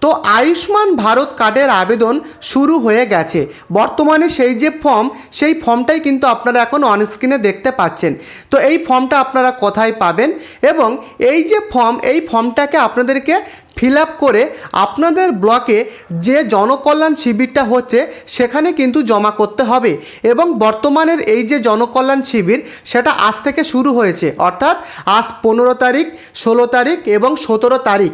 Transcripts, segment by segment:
তো আয়ুষ্মান ভারত কার্ডের আবেদন শুরু হয়ে গেছে। বর্তমানে সেই যে সেই ফর্মটাই কিন্তু আপনারা এখন অনস্ক্রিনে দেখতে পাচ্ছেন। তো এই ফর্মটা আপনারা কোথায় পাবেন এবং এই যে এই ফর্মটাকে আপনাদেরকে ফিল আপ করে আপনাদের ব্লকে যে জনকল্যাণ শিবিরটা হচ্ছে সেখানে কিন্তু জমা করতে হবে। এবং বর্তমানের এই যে জনকল্যাণ শিবির সেটা আজ থেকে শুরু হয়েছে, অর্থাৎ আজ 15 তারিখ, 16 তারিখ এবং 17 তারিখ,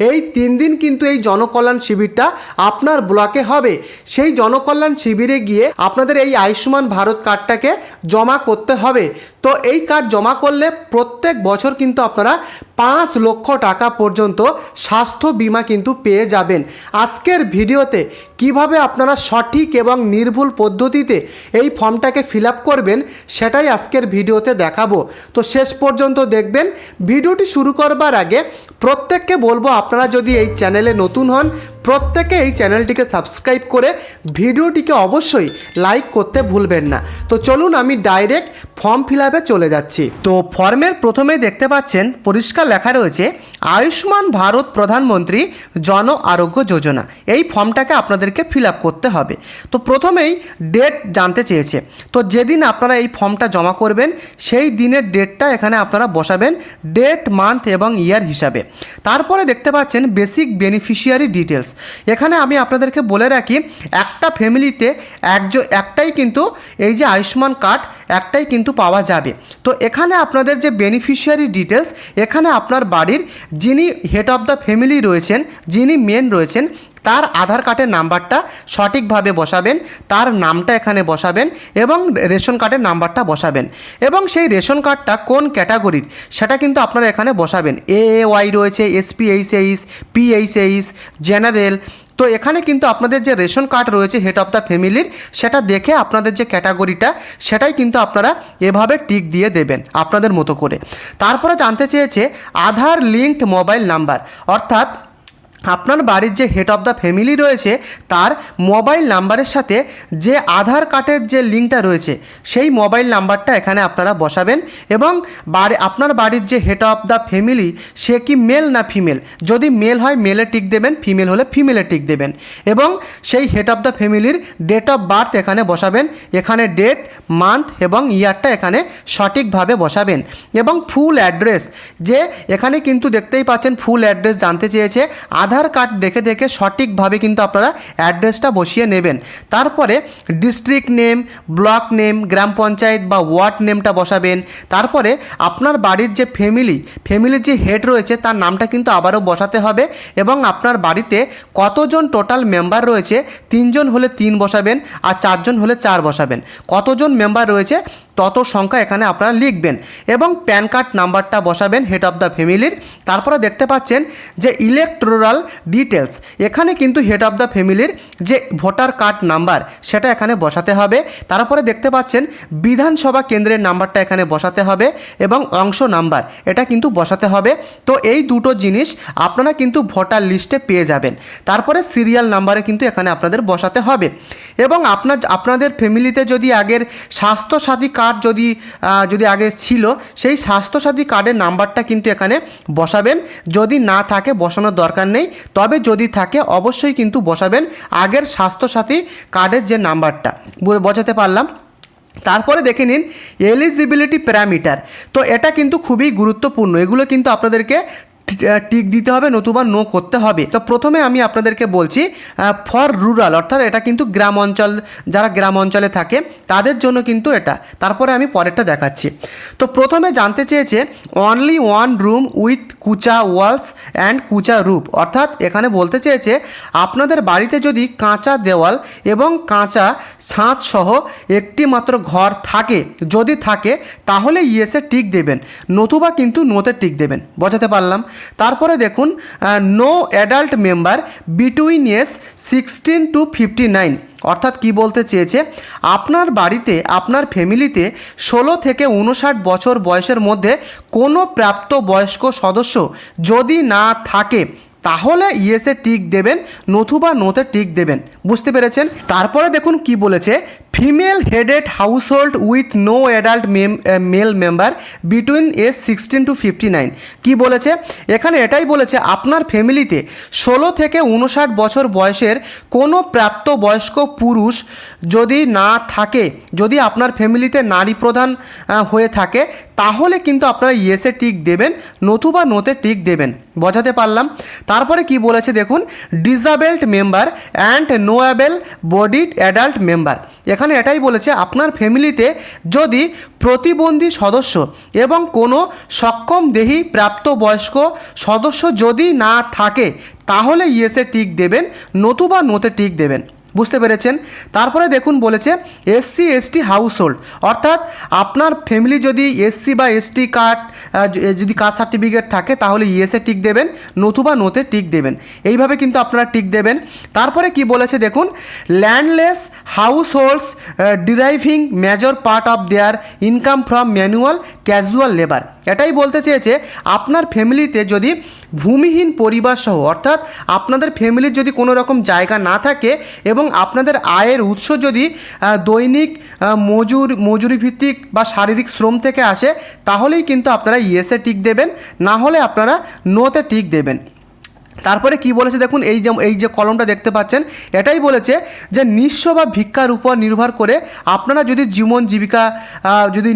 এই 3 দিন কিন্তু এই জনকল্যাণ শিবিরটা আপনার ব্লকে হবে। সেই জনকল্যাণ শিবিরে গিয়ে আপনাদের এই আয়ুষ্মান ভারত কার্ডটাকে জমা করতে হবে। তো এই কার্ড জমা করলে প্রত্যেক বছর কিন্তু আপনারা 5 লক্ষ টাকা পর্যন্ত স্বাস্থ্য বীমা কিন্তু পেয়ে যাবেন। আজকের ভিডিওতে কিভাবে আপনারা সঠিক এবং নির্ভুল পদ্ধতিতে এই ফর্মটাকে ফিল আপ করবেন সেটাই আজকের ভিডিওতে দেখাবো। তো শেষ পর্যন্ত দেখবেন। ভিডিওটি শুরু করবার আগে প্রত্যেককে বলবো, আপনারা যদি এই চ্যানেলে নতুন হন প্রত্যেকে এই চ্যানেলটিকে সাবস্ক্রাইব করে ভিডিওটিকে অবশ্যই লাইক করতে ভুলবেন না। তো চলুন আমি ডাইরেক্ট ফর্ম ফিল আপে চলে যাচ্ছি। তো ফর্মের প্রথমেই দেখতে পাচ্ছেন পরিষ্কার লেখা রয়েছে আয়ুষ্মান ভারত প্রধানমন্ত্রী জন আরোগ্য যোজনা। এই ফর্মটাকে আপনাদেরকে ফিল আপ করতে হবে। তো প্রথমেই ডেট জানতে চেয়েছে। তো যেদিন আপনারা এই ফর্মটা জমা করবেন সেই দিনের ডেটটা এখানে আপনারা বসাবেন, ডেট, মান্থ এবং ইয়ার হিসাবে। তারপরে দেখতে পাচ্ছেন বেসিক বেনিফিশিয়ারি ডিটেলস। এখানে আমি আপনাদেরকে বলে রাখি, একটা ফ্যামিলিতে একটাই কিন্তু এই যে আয়ুষ্মান কার্ড একটাই কিন্তু পাওয়া যাবে। তো এখানে আপনাদের যে বেনিফিশিয়ারি ডিটেলস, এখানে আপনার বাড়ির যিনি হেড অফ দ্য ফ্যামিলি রয়েছেন, যিনি মেন রয়েছেন, তার আধার কার্ডের নাম্বারটা সঠিকভাবে বসাবেন, তার নামটা এখানে বসাবেন এবং রেশন কার্ডের নাম্বারটা বসাবেন এবং সেই রেশন কার্ডটা কোন ক্যাটাগরির সেটা কিন্তু আপনারা এখানে বসাবেন। AAY রয়েছে, SPHS, PHS, জেনারেল। তো এখানে কিন্তু আপনাদের যে রেশন কার্ড রয়েছে হেড অফ দ্য ফ্যামিলির, সেটা দেখে আপনাদের যে ক্যাটাগরিটা সেটাই কিন্তু আপনারা এভাবে টিক দিয়ে দেবেন আপনাদের মতো করে। তারপরে জানতে চেয়েছে আধার লিঙ্কড মোবাইল নাম্বার, অর্থাৎ আপনার বাড়ির যে হেড অফ দ্য ফ্যামিলি রয়েছে তার মোবাইল নাম্বারের সাথে যে আধার কার্ডের যে লিঙ্কটা রয়েছে সেই মোবাইল নাম্বারটা এখানে আপনারা বসাবেন এবং আপনার বাড়ির যে হেড অফ দ্য ফ্যামিলি সে কি মেল না ফিমেল, যদি মেল হয় মেলে টিক দেবেন, ফিমেল হলে ফিমেলে টিক দেবেন এবং সেই হেড অফ দ্য ফ্যামিলির ডেট অফ বার্থ এখানে বসাবেন। এখানে ডেট, মান্থ এবং ইয়ারটা এখানে সঠিকভাবে বসাবেন এবং ফুল অ্যাড্রেস, যে এখানে কিন্তু দেখতেই পাচ্ছেন ফুল অ্যাড্রেস জানতে চেয়েছে। আধার কার্ড দেখে দেখে সঠিকভাবে কিন্তু আপনারা অ্যাড্রেসটা বসিয়ে নেবেন। তারপরে ডিস্ট্রিক্ট নেম, ব্লক নেম, গ্রাম পঞ্চায়েত বা ওয়ার্ড নেমটা বসাবেন। তারপরে আপনার বাড়ির যে ফ্যামিলির যে হেড রয়েছে তার নামটা কিন্তু আবারও বসাতে হবে এবং আপনার বাড়িতে কতজন টোটাল মেম্বার রয়েছে, 3 জন হলে 3 বসাবেন আর 4 জন হলে 4 বসাবেন। কতজন মেম্বার রয়েছে তত সংখ্যা এখানে আপনারা লিখবেন এবং প্যান কার্ড নাম্বারটা বসাবেন হেড অফ দ্য ফ্যামিলির। তারপরে দেখতে পাচ্ছেন যে ইলেকটোরাল ডিটেলস, এখানে কিন্তু হেড অফ দ্য ফ্যামিলির যে ভোটার কার্ড নাম্বার সেটা এখানে বসাতে হবে। তারপরে দেখতে পাচ্ছেন বিধানসভা কেন্দ্রের নাম্বারটা এখানে বসাতে হবে এবং অংশ নাম্বার এটা কিন্তু বসাতে হবে। তো এই দুটো জিনিস আপনারা কিন্তু ভোটার লিস্টে পেয়ে যাবেন। তারপরে সিরিয়াল নাম্বারে কিন্তু এখানে আপনাদের বসাতে হবে এবং আপনাদের ফ্যামিলিতে যদি আগের স্বাস্থ্যসাথী কার্ড যদি আগে ছিল সেই স্বাস্থ্যসাথী কার্ডের নাম্বারটা কিন্তু এখানে বসাবেন। যদি না থাকে বসানোর দরকার নেই, তবে যদি থাকে অবশ্যই কিন্তু বসাবেন আগের স্বাস্থ্যসাথী কার্ডের যে নাম্বারটা। বোঝাতে পারলাম? তারপরে দেখে নিন এলিজিবিলিটি প্যারামিটার। তো এটা কিন্তু খুবই গুরুত্বপূর্ণ, এগুলো কিন্তু আপনাদেরকে টিক দিতে হবে নতুবা নো করতে হবে। তো প্রথমে আমি আপনাদেরকে বলছি ফর রুরাল, অর্থাৎ এটা কিন্তু গ্রাম অঞ্চল, যারা গ্রাম অঞ্চলে থাকে তাদের জন্য কিন্তু এটা। তারপরে আমি পরেরটা দেখাচ্ছি। তো প্রথমে জানতে চেয়েছে only 1 room with kutcha walls and kutcha roof, অর্থাৎ এখানে বলতে চেয়েছে আপনাদের বাড়িতে যদি কাঁচা দেওয়াল এবং কাঁচা ছাদ সহ একটি মাত্র ঘর থাকে, যদি থাকে তাহলে ইয়েসে টিক দেবেন, নতুবা কিন্তু নোতে টিক দেবেন। বোঝাতে পারলাম? তারপরে দেখুন no adult member between age 16 to 59, অর্থাৎ কি বলতে চেয়েছে আপনার বাড়িতে, আপনার ফ্যামিলিতে 16 থেকে 59 বছর বয়সের মধ্যে কোনো প্রাপ্তবয়স্ক সদস্য যদি না থাকে তাহলে ইয়েসে টিক দেবেন, নতুবা নোতে টিক দেবেন। বুঝতে পেরেছেন? তারপরে দেখুন কি বলেছে female headed household with no adult male member between age 16 to 59। কি বলেছে এখানে? এটাই বলেছে আপনার ফ্যামিলিতে 16 থেকে 59 বছর বয়সের কোনো প্রাপ্তবয়স্ক পুরুষ যদি না থাকে, যদি আপনার ফ্যামিলিতে নারী প্রধান হয়ে থাকে, তাহলে কিন্তু আপনারা ইয়েসে টিক দেবেন, নতুবা নোতে টিক দেবেন। বোঝাতে পারলাম? তারপরে কি বলেছে দেখুন, disabled member and noble bodied adult member. এখানে এটাই বলেছে আপনার ফ্যামিলিতে যদি প্রতিবন্ধী সদস্য এবং কোনো সক্ষমদেহী প্রাপ্তবয়স্ক সদস্য যদি না থাকে, তাহলে ইয়েসে টিক দেবেন, নতুবা নোতে টিক দেবেন। বুঝতে পেরেছেন? তারপরে দেখুন বলেছে এসসি এসটি হাউসহোল্ড, অর্থাৎ আপনার ফ্যামিলি যদি এসসি বা এসটি কার্ড যদি কাস্ট সার্টিফিকেট থাকে, তাহলে ইয়েসে টিক দেবেন, নতুবা নোতে টিক দেবেন। এইভাবে কিন্তু আপনারা টিক দেবেন। তারপরে কি বলেছে দেখুন, landless হাউসহোল্ডস ডিরাইভিং major part of their income from manual casual labour. এটাই বলতে চেয়েছে আপনার ফ্যামিলিতে যদি ভূমিহীন পরিবার সহ, অর্থাৎ আপনাদের ফ্যামিলির যদি কোনো রকম জায়গা না থাকে এবং আপনাদের আয়ের উৎস যদি দৈনিক মজুরি ভিত্তিক বা শারীরিক শ্রম থেকে আসে, তাহলেই কিন্তু আপনারা ইয়েসে টিক দেবেন, না হলে আপনারা নোতে টিক দেবেন। তারপরে কি বলেছে দেখুন, এই যে কলমটা দেখতে পাচ্ছেন, এটাই বলেছে যে নিঃস্ব বা ভিক্ষার উপর নির্ভর করে আপনারা যদি জীবন জীবিকা যদি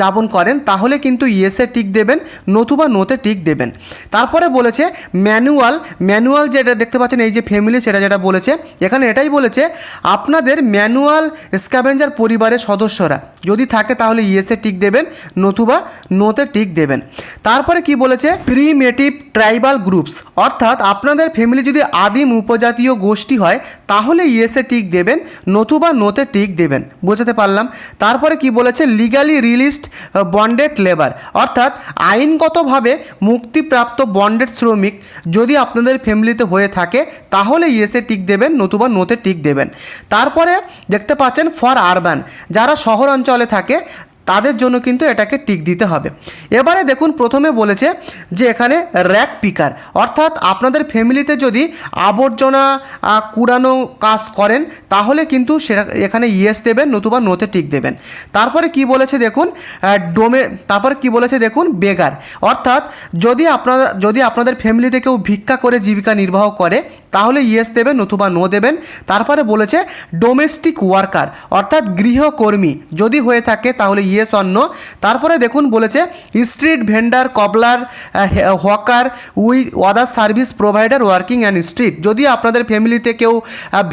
যাপন করেন, তাহলে কিন্তু ইয়েসে টিক দেবেন, নতুবা নোতে টিক দেবেন। তারপরে বলেছে ম্যানুয়াল যেটা দেখতে পাচ্ছেন, এই যে ফ্যামিলি, সেটা যেটা বলেছে এখানে, এটাই বলেছে আপনাদের ম্যানুয়াল স্ক্যাভেঞ্জার পরিবারের সদস্যরা যদি থাকে, তাহলে ইয়েসে টিক দেবেন, নতুবা নোতে টিক দেবেন। তারপরে কি বলেছে, প্রিমেটিভ ট্রাইবাল গ্রুপস, অর্থাৎ আপনাদের ফ্যামিলি যদি আদিম উপজাতীয় গোষ্ঠী হয়, তাহলে ইয়েসে টিক দেবেন, নতুবা নোতে টিক দেবেন। বোঝাতে পারলাম? তারপরে কি বলেছে, লিগালি রিলিজড বন্ডেড লেবার, অর্থাৎ আইনগতভাবে মুক্তিপ্রাপ্ত বন্ডেড শ্রমিক যদি আপনাদের ফ্যামিলিতে হয়ে থাকে, তাহলে ইয়েসে টিক দেবেন, নতুবা নোতে টিক দেবেন। তারপরে দেখতে পাচ্ছেন ফর আরবান, যারা শহর অঞ্চলে থাকে তাদের জন্য কিন্তু এটাকে টিক দিতে হবে। এবারে দেখুন প্রথমে বলেছে যে এখানে র্যাক পিকার, অর্থাৎ আপনাদের ফ্যামিলিতে যদি আবর্জনা কুড়ানো কাজ করেন, তাহলে কিন্তু সেটা এখানে ইয়েস দেবেন, নতুবা নোতে টিক দেবেন। তারপরে কি বলেছে দেখুন, তারপরে কি বলেছে দেখুন, বেগার, অর্থাৎ যদি আপনাদের ফ্যামিলিতে কেউ ভিক্ষা করে জীবিকা নির্বাহ করে, তাহলে ইয়েস দেবেন, নতুবা নো দেবেন। তারপরে বলেছে ডোমেস্টিক ওয়ার্কার, অর্থাৎ গৃহকর্মী যদি হয়ে থাকে, তাহলে ইয়েস অর নো। তারপরে দেখুন বলেছে street vendor, কবলার, hawker with other service provider working and street, যদি আপনাদের ফ্যামিলিতে কেউ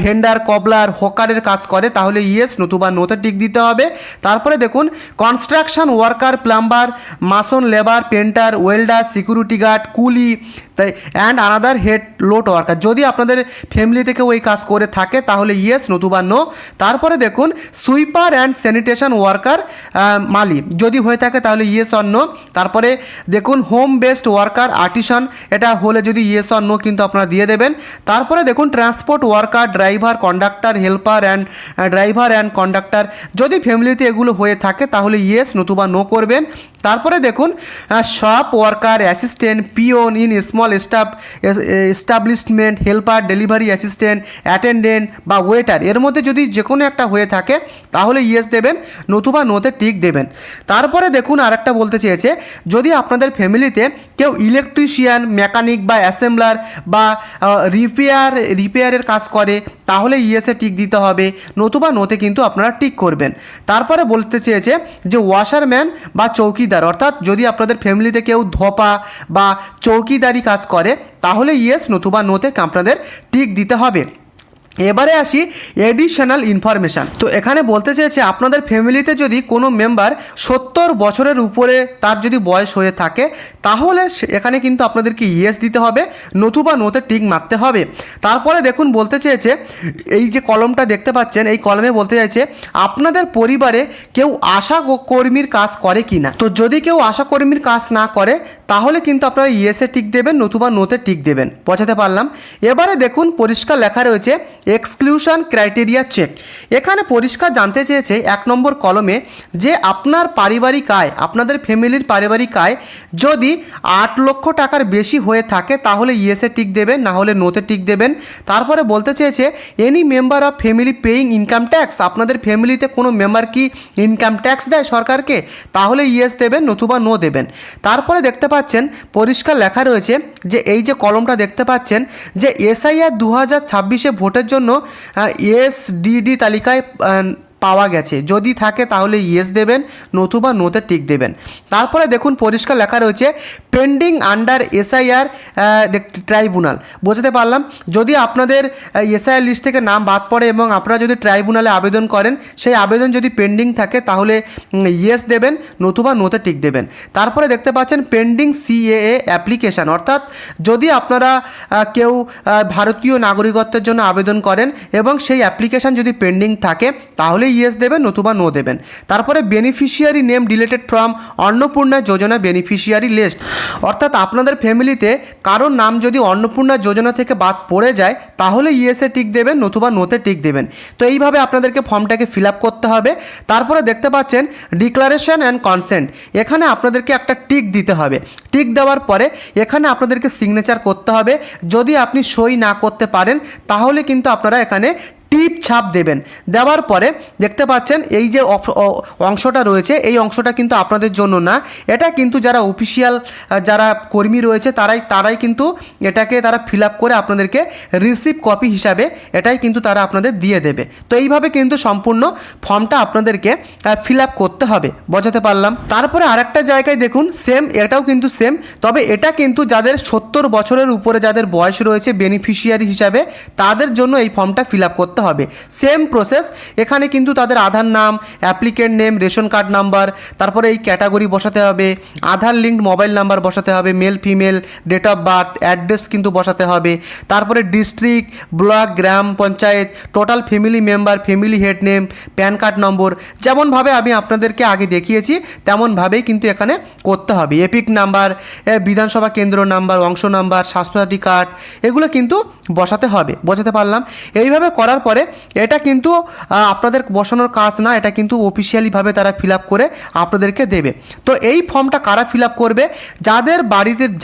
ভেন্ডার, কবলার, হকারের কাজ করে, তাহলে ইয়েস, নতুবা নোতে টিক দিতে হবে। তারপরে দেখুন construction worker, plumber, mason labour, painter, welder, security guard, coolie and another head load worker, যদি আপনাদের ফ্যামিলিতে কেউ এই কাজ করে থাকে, তাহলে ইয়েস, নতুবা নো। তারপরে দেখুন সুইপার অ্যান্ড স্যানিটেশন ওয়ার্কার মালি যদি হয়ে থাকে, তাহলে ইয়েস অর নো। তারপরে দেখুন হোম বেসড ওয়ার্কার, আর্টিসান, এটা হলে যদি ইয়েস অর নো কিন্তু আপনারা দিয়ে দেবেন। তারপরে দেখুন transport worker, driver, conductor, helper and conductor, যদি ফ্যামিলিতে এগুলো হয়ে থাকে, তাহলে ইয়েস, নতুবা নো করবেন। তারপরে দেখুন shop worker, assistant, peon in small establishment, helper, delivery assistant, attendant বা ওয়েটার, এর মধ্যে যদি যে কোনো একটা হয়ে থাকে, তাহলে ইয়েস দেবেন, নতুবা নোতে টিক দেবেন। তারপরে দেখুন আরেকটা বলতে চেয়েছে, যদি আপনাদের ফ্যামিলিতে কেউ ইলেকট্রিশিয়ান, মেকানিক বা অ্যাসেম্বলার বা রিপেয়ারের কাজ করে, তাহলে ইয়েসে টিক দিতে হবে, নতুবা নোতে কিন্তু আপনারা টিক করবেন। তারপরে বলতে চেয়েছে যে ওয়াশারম্যান বা চৌকিদার, অর্থাৎ যদি আপনাদের ফ্যামিলিতে কেউ ধোপা বা চৌকিদারি কাজ করে, তাহলে ইয়েস, নতুবা নোতে আপনাদের টিক দিতে হবে। এবারে আসি এডিশনাল ইনফরমেশান। তো এখানে বলতে চেয়েছে আপনাদের ফ্যামিলিতে যদি কোনো মেম্বার 70 বছরের উপরে তার যদি বয়স হয়ে থাকে, তাহলে এখানে কিন্তু আপনাদেরকে ইয়েস দিতে হবে, নতুবা নোতে টিক মারতে হবে। তারপরে দেখুন বলতে চেয়েছে, এই যে কলমটা দেখতে পাচ্ছেন, এই কলমে বলতে চাইছে আপনাদের পরিবারে কেউ আশা কর্মীর কাজ করে কি না। তো যদি কেউ আশা কর্মীর কাজ না করে, তাহলে কিন্তু আপনারা ইয়েসে টিক দেবেন, নতুবা নোতে টিক দেবেন। বোঝাতে পারলাম? এবারে দেখুন পরিষ্কার লেখা রয়েছে এক্সক্লুশন ক্রাইটেরিয়া চেক। এখানে পরিষ্কার জানতে চেয়েছে 1 নম্বর কলমে যে আপনার পারিবারিক আয়, আপনাদের ফ্যামিলির পারিবারিক আয় যদি 8 লক্ষ টাকার বেশি হয়ে থাকে তাহলে ইয়েসে টিক দেবেন, না হলে নোতে টিক দেবেন। তারপরে বলতে চেয়েছে any member of family paying income tax, আপনাদের ফ্যামিলিতে কোনো মেম্বার কি ইনকাম ট্যাক্স দেয় সরকারকে, তাহলে ইয়েস দেবেন নতুবা নো দেবেন। তারপরে দেখতে পাচ্ছেন পরিষ্কার লেখা রয়েছে যে এই যে কলমটা দেখতে পাচ্ছেন যে এসআইআর 2026 ভোটের জন্য এসডিডি তালিকায় পাওয়া গেছে, যদি থাকে তাহলে ইয়েস দেবেন নতুবা নোতে টিক দেবেন। তারপরে দেখুন পরিষ্কার লেখা রয়েছে পেন্ডিং আন্ডার এসআইআর ট্রাইব্যুনাল। বোঝাতে পারলাম, যদি আপনাদের এসআইআর লিস্ট থেকে নাম বাদ পড়ে এবং আপনারা যদি ট্রাইব্যুনালে আবেদন করেন, সেই আবেদন যদি পেন্ডিং থাকে তাহলে ইয়েস দেবেন নতুবা নোতে টিক দেবেন। তারপরে দেখতে পাচ্ছেন পেন্ডিং সিএএ অ্যাপ্লিকেশান, অর্থাৎ যদি আপনারা কেউ ভারতীয় নাগরিকত্বের জন্য আবেদন করেন এবং সেই অ্যাপ্লিকেশান যদি পেন্ডিং থাকে তাহলে ইয়েস দেবেন নতুবা নো দেবেন। তারপরে beneficiary name deleted from Annapurna Yojana beneficiary list, অর্থাৎ আপনাদের ফ্যামিলিতে কারোর নাম যদি অন্নপূর্ণা যোজনা থেকে বাদ পড়ে যায় তাহলে ইয়েসে টিক দেবেন নতুবা নোতে টিক দেবেন। তো এইভাবে আপনাদেরকে ফর্মটাকে ফিল আপ করতে হবে। তারপরে দেখতে পাচ্ছেন ডিক্লারেশন অ্যান্ড কনসেন্ট, এখানে আপনাদেরকে একটা টিক দিতে হবে। টিক দেওয়ার পরে এখানে আপনাদেরকে সিগনেচার করতে হবে। যদি আপনি সই না করতে পারেন তাহলে কিন্তু আপনারা এখানে টিপ ছাপ দেবেন। দেওয়ার পরে দেখতে পাচ্ছেন এই যে অংশটা রয়েছে, এই অংশটা কিন্তু আপনাদের জন্য না, এটা কিন্তু যারা অফিসিয়াল যারা কর্মী রয়েছে তারাই কিন্তু এটাকে তারা ফিল আপ করে আপনাদেরকে রিসিভ কপি হিসাবে এটাই কিন্তু তারা আপনাদের দিয়ে দেবে। তো এইভাবে কিন্তু সম্পূর্ণ ফর্মটা আপনাদেরকে ফিল আপ করতে হবে। বোঝাতে পারলাম। তারপরে আরেকটা জায়গায় দেখুন সেম, এটাও কিন্তু সেম, তবে এটা কিন্তু যাদের 70 বছরের উপরে যাদের বয়স রয়েছে বেনিফিশিয়ারি হিসাবে তাদের জন্য এই ফর্মটা ফিল আপ করতে হবে। সেম প্রসেস, এখানে কিন্তু তাদের আধার নাম, applicant name, ration card number, তারপরে এই ক্যাটাগরি বসাতে হবে, আধার লিঙ্কড মোবাইল নাম্বার বসাতে হবে, male female, date of birth, address কিন্তু বসাতে হবে। তারপরে ডিস্ট্রিক্ট, ব্লক, গ্রাম panchayat, total family member, family head name, PAN card number, যেমনভাবে আমি আপনাদেরকে আগে দেখিয়েছি তেমনভাবেই কিন্তু এখানে করতে হবে। এপিক নাম্বার, বিধানসভা কেন্দ্র নাম্বার, অংশ নাম্বার, স্বাস্থ্যসাথী কার্ড, এগুলো কিন্তু বসাতে হবে। বোঝাতে পারলাম। এইভাবে করার পরে এটা কিন্তু আপনাদের বসানোর কাজ না, এটা কিন্তু অফিসিয়ালিভাবে তারা ফিল আপ করে আপনাদেরকে দেবে। তো এই ফর্মটা কারা ফিল আপ করবে?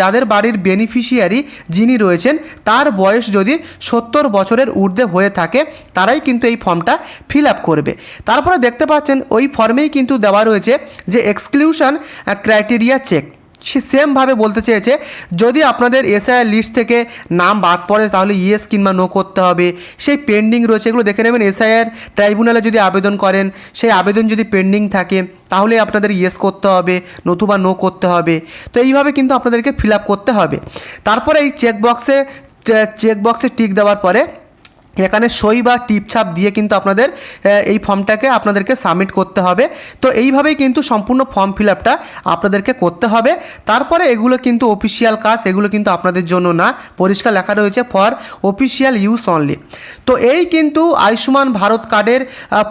যাদের বাড়ির বেনিফিশিয়ারি যিনি রয়েছেন তার বয়স যদি 70 বছরের ঊর্ধ্বে হয়ে থাকে তারাই কিন্তু এই ফর্মটা ফিল আপ করবে। তারপরে দেখতে পাচ্ছেন ওই ফর্মেই কিন্তু দেওয়া রয়েছে যে এক্সক্লুশন ক্রাইটেরিয়া চেক। সে সেমভাবে বলতে চেয়েছে যদি আপনাদের এসআইআর লিস্ট থেকে নাম বাদ পড়ে তাহলে ইয়েস কিংবা নো করতে হবে। সেই পেন্ডিং রয়েছে এগুলো দেখে নেবেন। এসআইআর ট্রাইব্যুনালে যদি আবেদন করেন, সেই আবেদন যদি পেন্ডিং থাকে তাহলে আপনাদের ইয়েস করতে হবে নতুবা নো করতে হবে। তো এইভাবে কিন্তু আপনাদেরকে ফিল আপ করতে হবে। তারপরে এই চেকবক্সে টিক দেওয়ার পরে এখানে সই বা টিপছাপ দিয়ে কিন্তু আপনাদের এই ফর্মটাকে আপনাদেরকে সাবমিট করতে হবে। তো এইভাবেই কিন্তু সম্পূর্ণ ফর্ম ফিল আপটা আপনাদেরকে করতে হবে। তারপরে এগুলো কিন্তু অফিসিয়াল কাজ, এগুলো কিন্তু আপনাদের জন্য না, পরিষ্কার লেখা রয়েছে ফর অফিসিয়াল ইউজ অনলি। তো এই কিন্তু আয়ুষ্মান ভারত কার্ডের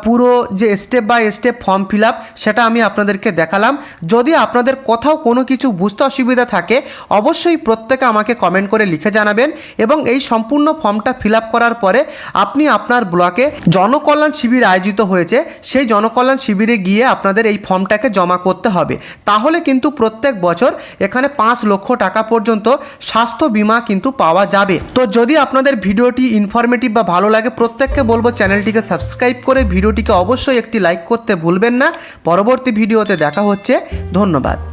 পুরো যে step by step form fill up সেটা আমি আপনাদেরকে দেখালাম। যদি আপনাদের কোথাও কোনো কিছু বুঝতে অসুবিধা থাকে অবশ্যই প্রত্যেকে আমাকে কমেন্ট করে লিখে জানাবেন, এবং এই সম্পূর্ণ ফর্মটা ফিল আপ করার পরে আপনি আপনার ব্লকে জনকল্যাণ শিবির আয়োজিত হয়েছে, সেই জনকল্যাণ শিবিরে গিয়ে আপনাদের এই ফর্মটাকে জমা করতে হবে। তাহলে কিন্তু প্রত্যেক বছর এখানে 5 লক্ষ টাকা পর্যন্ত স্বাস্থ্য বীমা কিন্তু পাওয়া যাবে। তো যদি আপনাদের ভিডিওটি ইনফরমেটিভ বা ভালো লাগে প্রত্যেককে বলবো চ্যানেলটিকে সাবস্ক্রাইব করে ভিডিওটিকে অবশ্যই একটি লাইক করতে ভুলবেন না। পরবর্তী ভিডিওতে দেখা হচ্ছে। ধন্যবাদ।